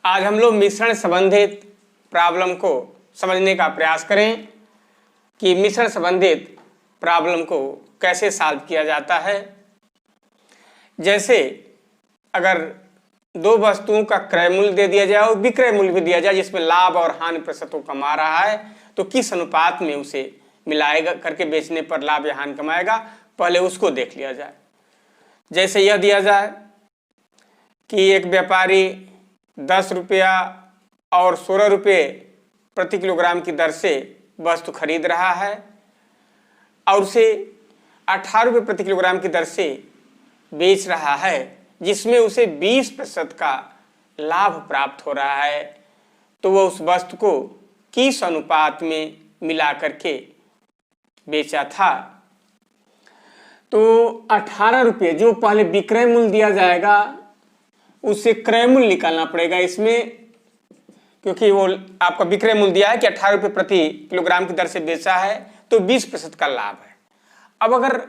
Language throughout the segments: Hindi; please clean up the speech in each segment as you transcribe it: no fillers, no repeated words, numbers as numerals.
आज हम लोग मिश्रण संबंधित प्रॉब्लम को समझने का प्रयास करें कि मिश्रण संबंधित प्रॉब्लम को कैसे सॉल्व किया जाता है। जैसे अगर दो वस्तुओं का क्रय मूल्य दे दिया जाए और विक्रय मूल्य भी दिया जाए जिसमें लाभ और हानि प्रतिशतों कमा रहा है, तो किस अनुपात में उसे मिलाएगा करके बेचने पर लाभ या हानि कमाएगा, पहले उसको देख लिया जाए। जैसे यह दिया जाए कि एक व्यापारी 10 रुपया और 16 रुपये प्रति किलोग्राम की दर से वस्तु खरीद रहा है और उसे 18 रुपये प्रति किलोग्राम की दर से बेच रहा है, जिसमें उसे 20% का लाभ प्राप्त हो रहा है, तो वह उस वस्तु को किस अनुपात में मिला करके बेचा था। तो 18 रुपये जो पहले विक्रय मूल्य दिया जाएगा उससे क्रय मूल्य निकालना पड़ेगा इसमें, क्योंकि वो आपका विक्रय मूल्य दिया है कि 18 रुपये प्रति किलोग्राम की दर से बेचा है, तो 20% का लाभ है। अब अगर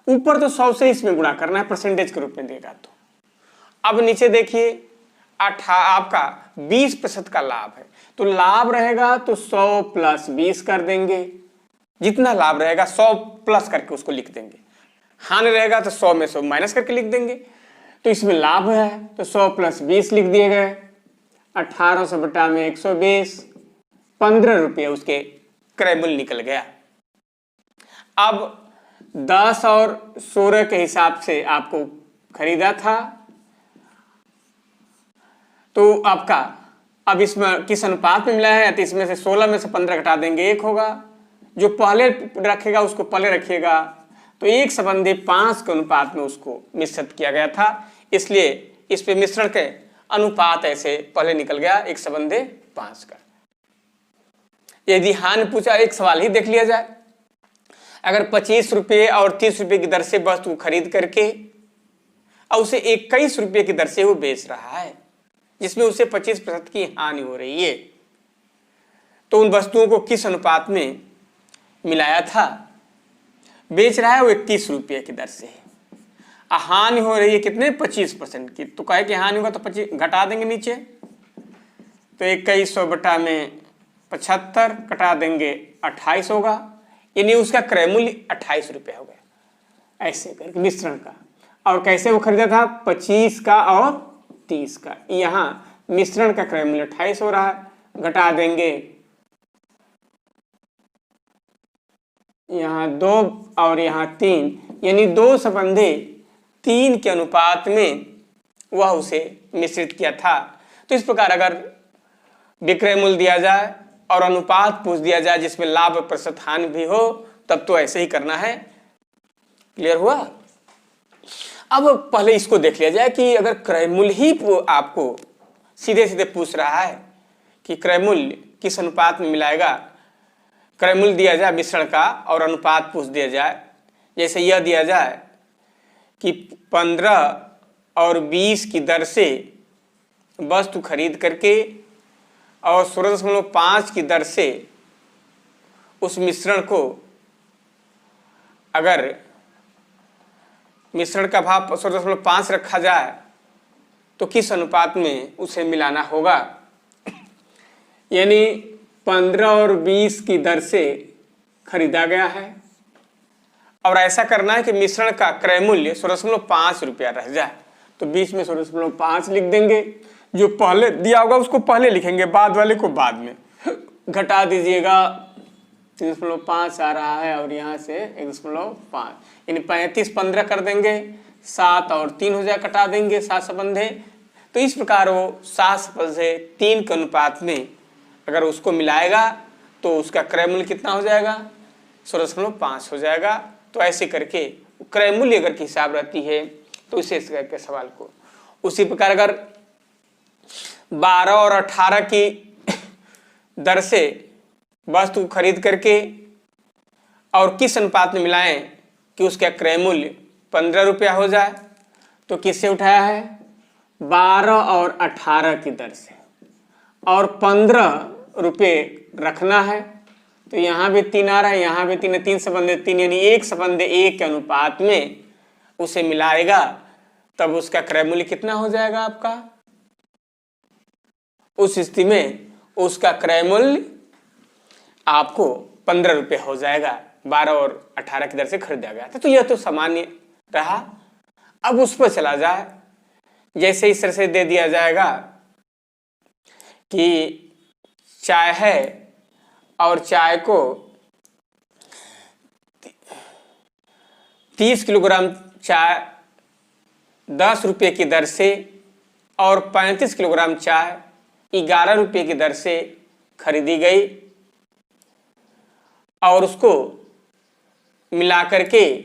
ऊपर तो 100 से इसमें गुणा करना है, परसेंटेज के रूप में देगा, तो अब नीचे देखिए आपका 20% का लाभ है, तो लाभ रहेगा तो 100 प्लस 20 कर देंगे, जितना लाभ रहेगा 100 प्लस करके उसको लिख देंगे। हानि रहेगा तो 100 में 100 माइनस करके लिख देंगे। तो इसमें लाभ है तो 100 प्लस 20 लिख दिए गए, 1800 बटा में 120, 15 रुपये उसके क्रय मूल्य निकल गया। अब 10 और 16 के हिसाब से आपको खरीदा था, तो आपका अब इसमें किस अनुपात में मिला है, तो इसमें से 16 में से 15 घटा देंगे, 1 होगा। जो पहले रखेगा उसको पहले रखिएगा, तो 1:5 के अनुपात में उसको मिश्रित किया गया था, इसलिए इस पे मिश्रण के अनुपात ऐसे पहले निकल गया 1:5 का। यदि हानि पूछा, एक सवाल ही देख लिया जाए। अगर 25 रुपये और 30 रुपये की दर से वस्तु खरीद करके और उसे 21 रुपये की दर से वो बेच रहा है, जिसमें उसे 25% की हानि हो रही है, तो उन वस्तुओं को किस अनुपात में मिलाया था। बेच रहा है वो 21 रुपये की दर से, हानि हो रही है कितने, 25% की, तो कहे कि हानि होगा तो 25 घटा देंगे नीचे, तो 2100 बटा में 75 कटा देंगे 28 होगा, यानी उसका क्रय मूल्य 28 रुपये हो गया। ऐसे करके मिश्रण का, और कैसे वो खरीदा था, 25 का और 30 का, यहाँ मिश्रण का क्रय मूल्य 28 हो रहा है, घटा देंगे यहाँ 2 और यहाँ 3, यानी 2:3 के अनुपात में वह उसे मिश्रित किया था। तो इस प्रकार अगर विक्रय मूल्य दिया जाए और अनुपात पूछ दिया जाए जिसमें लाभ प्रतिशत हानि भी हो, तब तो ऐसे ही करना है। क्लियर हुआ। अब पहले इसको देख लिया जाए कि अगर क्रय मूल्य ही आपको सीधे सीधे पूछ रहा है कि क्रय मूल्य किस अनुपात में मिलाएगा, क्रय मूल्य दिया जाए मिश्रण का और अनुपात पूछ दिया जाए। जैसे यह दिया जाए कि 15 और 20 की दर से वस्तु खरीद करके और 16.5 की दर से उस मिश्रण को, अगर मिश्रण का भाव 16.5 रखा जाए तो किस अनुपात में उसे मिलाना होगा। यानी 15 और 20 की दर से खरीदा गया है और ऐसा करना है कि मिश्रण का क्रय मूल्य 16.5 रुपया रह जाए, तो बीच में 16.5 लिख देंगे। जो पहले दिया होगा उसको पहले लिखेंगे, बाद वाले को बाद में। घटा दीजिएगा, 3.5 आ रहा है और यहाँ से 1.5, यानी 35, 15 कर देंगे, 7 और 3 हो जाए, कटा देंगे 7 संबंधे। तो इस प्रकार वो 7 संबंधे 3 के अनुपात में अगर उसको मिलाएगा तो उसका क्रय मूल्य कितना हो जाएगा, 16.5 हो जाएगा। तो ऐसे करके क्रय मूल्य अगर की हिसाब रहती है तो इसे इस करके सवाल को। उसी प्रकार अगर 12 और 18 की दर से वस्तु खरीद करके और किस अनुपात में मिलाएं कि उसका क्रय मूल्य 15 रुपया हो जाए, तो किससे उठाया है, 12 और 18 की दर से, और 15 रुपये रखना है, तो यहाँ भी 3 आ रहा है, यहाँ भी 3 है, 3 संबंधे 3, यानी 1:1 के अनुपात में उसे मिलाएगा, तब उसका क्रय मूल्य कितना हो जाएगा आपका, उस स्थिति में उसका क्रय मूल्य आपको 15 रुपये हो जाएगा। 12 और 18 की दर से खरीदा गया था। तो यह तो सामान्य रहा। अब उस पर चला जाए, जैसे इस तरह से दे दिया जाएगा कि चाय है और चाय को 30 किलोग्राम चाय 10 रुपये की दर से और 35 किलोग्राम चाय 11 रुपये की दर से खरीदी गई और उसको मिलाकर के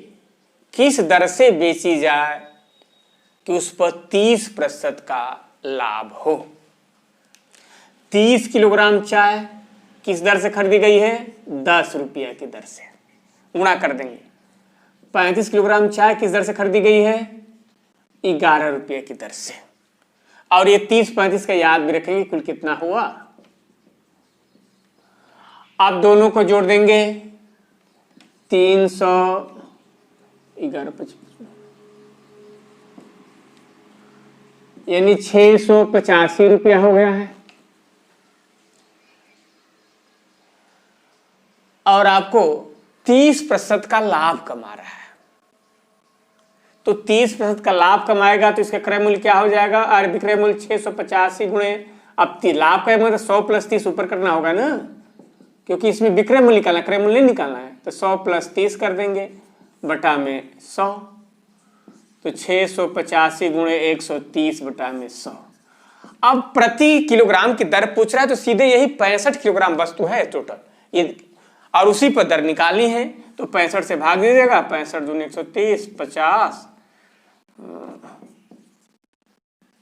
किस दर से बेची जाए कि उस पर 30% का लाभ हो। 30 किलोग्राम चाय किस दर से खरीदी गई है? 10 रुपये की दर से, गुणा कर देंगे। 35 किलोग्राम चाय किस दर से खरीदी गई है? 11 रुपये की दर से। और ये 30-35 का याद भी रखेंगे, कुल कितना हुआ। आप दोनों को जोड़ देंगे, 311 यानी 685 रुपया हो गया है। और आपको 30% का लाभ कमा रहा है। तो 30% का लाभ कमाएगा तो इसका क्रय मूल्य क्या हो जाएगा? और विक्रय मूल्य 685 गुणे, अब लाभ का मतलब 100 + 30 ऊपर करना होगा ना, क्योंकि इसमें विक्रय मूल्य निकालना, क्रय मूल्य निकालना है। तो 100 + 30 कर देंगे बटा में 100। तो 685 गुणे 130 बटा में 100। अब प्रति किलोग्राम की दर पूछ रहा है, तो सीधे यही 65 किलोग्राम वस्तु है टोटल ये, और उसी पर दर निकालनी है। तो 65 से भाग दीजिएगा, 65 दूनी 130, 50,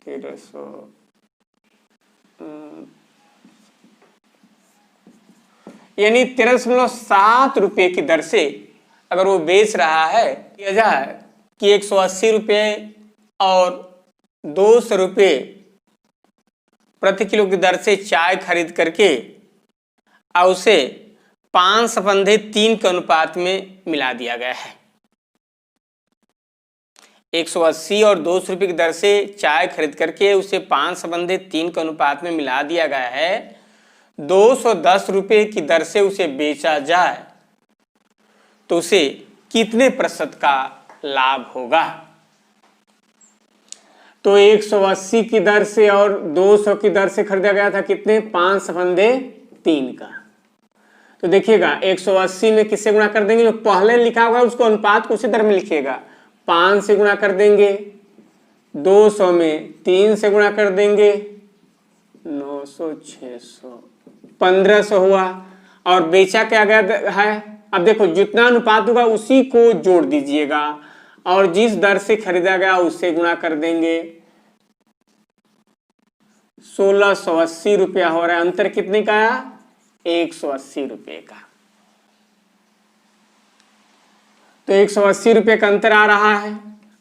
1300, यानी 13.7 रुपये की दर से अगर वो बेच रहा है, किया जाए कि 180 रुपये और 200 रुपये प्रति किलो की दर से चाय खरीद करके और उसे 5/3 के अनुपात में मिला दिया गया है। 180 और 200 रुपये की दर से चाय खरीद करके उसे 5/3 के अनुपात में मिला दिया गया है। 210 रुपये की दर से उसे बेचा जाए तो उसे कितने प्रतिशत का लाभ होगा? तो 180 की दर से और 200 की दर से खरीदा गया था कितने? 5/3 का। तो देखिएगा 180 में किससे गुणा कर देंगे? जो पहले लिखा होगा उसको अनुपात को उसी दर में लिखिएगा। 5 से गुणा कर देंगे, 200 में 3 से गुणा कर देंगे, 900, 600, 1500 हुआ। और बेचा क्या गया है? अब देखो जितना अनुपात होगा उसी को जोड़ दीजिएगा और जिस दर से खरीदा गया उससे गुणा कर देंगे। 1680 रुपया हो रहा है। अंतर कितने का आया? 180 रुपये का। तो 180 रुपये का अंतर आ रहा है।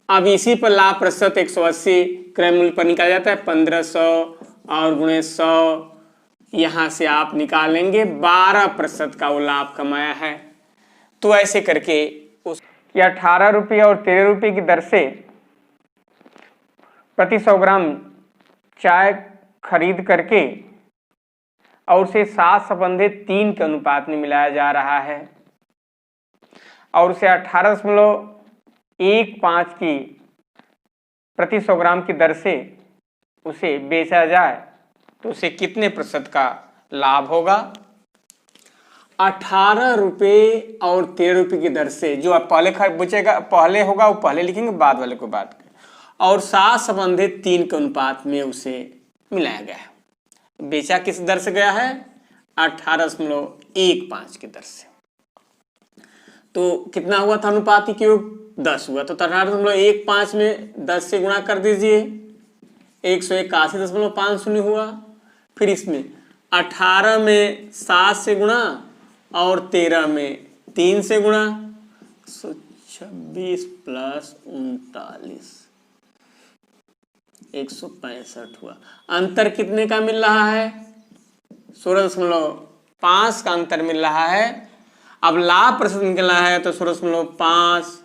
अब इसी पर लाभ प्रतिशत 180 क्रय मूल्य पर निकाला जाता है 1500 और गुणे 100, यहां से आप निकालेंगे 12% का वो लाभ कमाया है। तो ऐसे करके उस 18 रुपये और 13 रुपये की दर से प्रति 100 ग्राम चाय खरीद करके और उसे 7/3 के अनुपात में मिलाया जा रहा है और उसे 18.15 की प्रति 100 ग्राम की दर से उसे बेचा जाए तो उसे कितने प्रतिशत का लाभ होगा? 18 रुपये और 13 रुपये की दर से, जो आप पहले पूछेगा पहले होगा वो पहले लिखेंगे, बाद वाले को बाद, और 7/3 के अनुपात में उसे मिलाया गया है। बेचा किस दर से गया है? 18.15 की दर से। तो कितना हुआ था अनुपात की योग? 10 हुआ। तो 18.15 में 10 से गुणा कर दीजिए, 181.50 हुआ। फिर इसमें 18 में 7 से गुणा और 13 में 3 से गुणा, 126 + 39, 165 हुआ। अंतर कितने का मिल रहा है? 16.5 का अंतर मिल रहा है। अब लाभ प्रतिशत निकलना है तो 16.5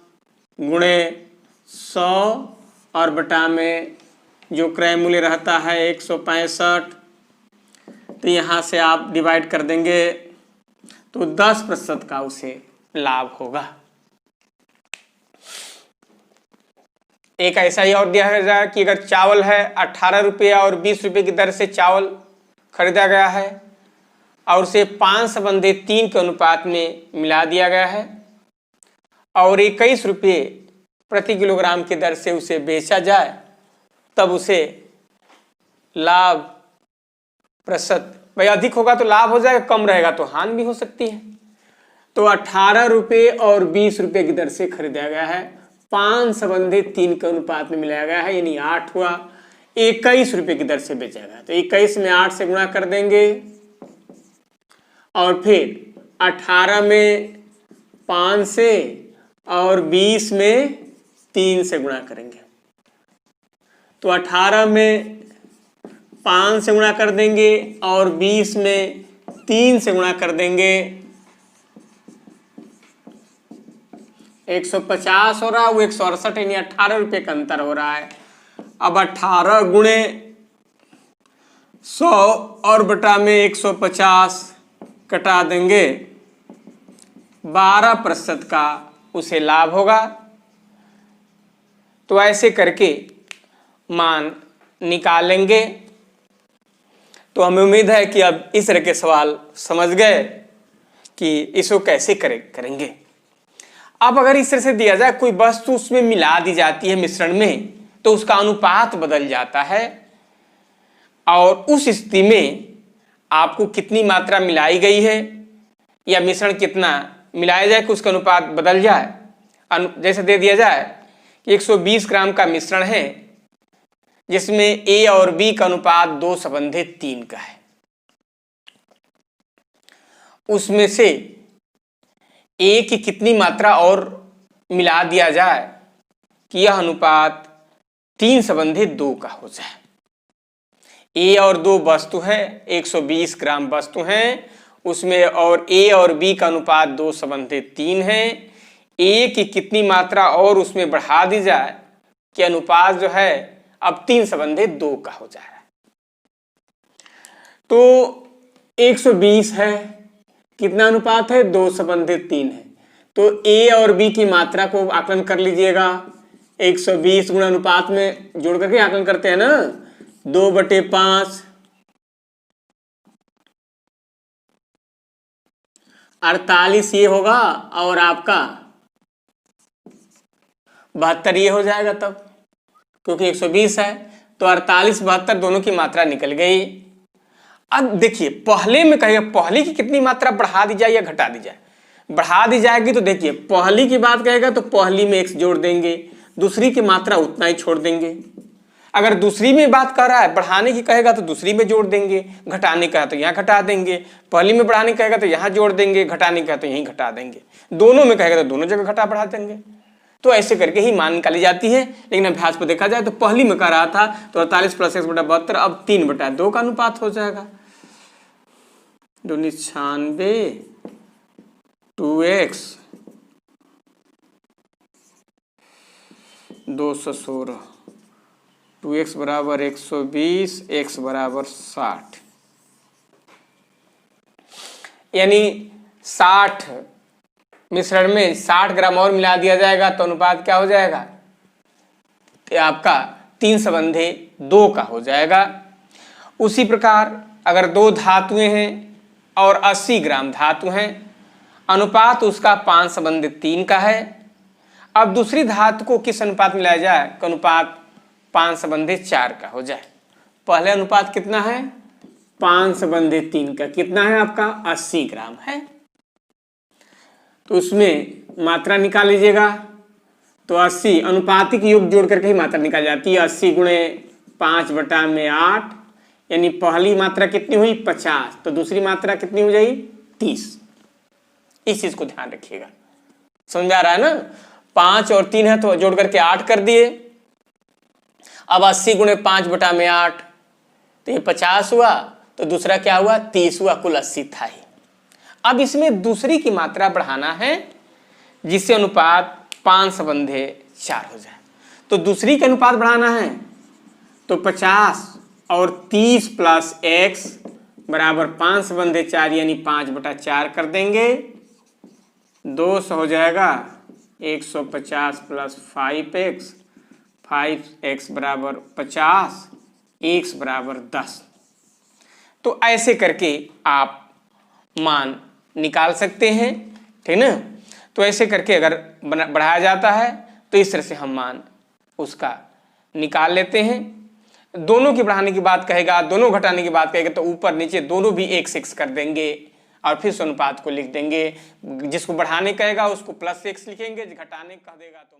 गुणे 100 और बटा में जो क्रय मूल्य रहता है 165, तो यहाँ से आप डिवाइड कर देंगे तो 10% का उसे लाभ होगा। एक ऐसा ही और दिया जाए कि अगर चावल है 18 रुपये और 20 रुपये की दर से चावल खरीदा गया है और उसे 5/3 के अनुपात में मिला दिया गया है और 21 रुपये प्रति किलोग्राम की दर से उसे बेचा जाए, तब उसे लाभ प्रतिशत, भाई अधिक होगा तो लाभ हो जाएगा, कम रहेगा तो हानि भी हो सकती है। तो 18 रुपये और 20 रुपये की दर से खरीदा गया है, 5/3 के अनुपात में मिलाया गया है, यानी 8 हुआ। 21 रुपये की दर से बेचा गया, तो 21 में 8 से गुणा कर देंगे और फिर 18 में 5 से और 20 में 3 से गुणा करेंगे। तो 18 में 5 से गुणा कर देंगे और 20 में 3 से गुणा कर देंगे, 150 हो रहा है, वो 168 यानी 18 रुपये का अंतर हो रहा है। अब 18 गुणे 100 और बटा में 150 कटा देंगे, 12% का उसे लाभ होगा। तो ऐसे करके मान निकालेंगे। तो हमें उम्मीद है कि अब इस तरह के सवाल समझ गए कि इसको कैसे करेंगे। अब अगर इस तरह से दिया जाए कोई वस्तु उसमें मिला दी जाती है मिश्रण में, तो उसका अनुपात बदल जाता है और उस स्थिति में आपको कितनी मात्रा मिलाई गई है या मिश्रण कितना मिलाया जाए कि उसका अनुपात बदल जाए। जैसे दे दिया जाए कि 120 ग्राम का मिश्रण है जिसमें A और B का अनुपात 2/3 का है, उसमें से A की कितनी मात्रा और मिला दिया जाए कि यह अनुपात 3/2 का हो जाए। A और 2 वस्तु है, 120 ग्राम वस्तु है, उसमें और A और B का अनुपात 2/3 है। A की कितनी मात्रा और उसमें बढ़ा दी जाए कि अनुपात जो है अब 3/2 का हो जाए। तो 120 है, कितना अनुपात है, 2/3 है। तो A और B की मात्रा को आकलन कर लीजिएगा, 120 गुणा अनुपात में जोड़ करके आकलन करते हैं ना, 2/5 48 ये होगा और आपका 72 ये हो जाएगा। तब क्योंकि 120 है तो 48 72 दोनों की मात्रा निकल गई। अब देखिए पहले में कहेगा पहली की कितनी मात्रा बढ़ा दी जाए या घटा दी जाए। बढ़ा दी जाएगी तो देखिए पहली की बात कहेगा तो पहली में x जोड़ देंगे, दूसरी की मात्रा उतना ही छोड़ देंगे। अगर दूसरी में बात कर रहा है बढ़ाने की कहेगा तो दूसरी में जोड़ देंगे, घटाने का है तो यहाँ घटा देंगे, पहली में बढ़ाने कहेगा तो यहाँ जोड़ देंगे, घटाने का है तो यहीं घटा देंगे, दोनों में कहेगा तो दोनों जगह घटा बढ़ा देंगे। तो ऐसे करके ही मान निकाली जाती है। लेकिन अभ्यास पर देखा जाए तो पहली में कर रहा था तो 48 + x/72 अब 3/2 का अनुपात हो जाएगा। 296 2x 216 2x = 120 x = 60 यानी 60 मिश्रण में 60 ग्राम और मिला दिया जाएगा तो अनुपात क्या हो जाएगा, ये आपका 3/2 का हो जाएगा। उसी प्रकार अगर 2 धातुएं हैं और 80 ग्राम धातु हैं, अनुपात उसका 5/3 का है। अब दूसरी धातु को किस अनुपात मिलाया जाए, अनुपात 5/4 का हो जाए। पहले अनुपात कितना है, 5/3 का, कितना है आपका 80 ग्राम है। तो उसमें मात्रा निकाल लीजिएगा तो 80 अनुपातिक योग जोड़ करके ही मात्रा निकाल जाती है। 80 गुणे 5/8 यानी पहली मात्रा कितनी हुई 50, तो दूसरी मात्रा कितनी हो जाएगी 30। इस चीज को ध्यान रखिएगा, समझ आ रहा है ना। 5 और 3 है तो जोड़ करके 8 कर दिए। अब 80 गुणे 5/8 तो ये 50 हुआ, तो दूसरा क्या हुआ 30 हुआ, कुल 80 था ही। अब इसमें दूसरी की मात्रा बढ़ाना है जिससे अनुपात 5/4 हो जाए। तो दूसरी का अनुपात बढ़ाना है तो 50 और 30 + x बराबर 5 संबंधित 4 यानी 5/4 कर देंगे। 2 हो जाएगा 150 प्लस 5x, 5x बराबर 50, x बराबर 10। तो ऐसे करके आप मान निकाल सकते हैं, ठीक ना। तो ऐसे करके अगर बढ़ाया जाता है तो इस तरह से हम मान उसका निकाल लेते हैं। दोनों की बढ़ाने की बात कहेगा, दोनों घटाने की बात कहेगा तो ऊपर नीचे दोनों भी x कर देंगे और फिर अनुपात को लिख देंगे। जिसको बढ़ाने कहेगा उसको +x लिखेंगे, घटाने कह देगा तो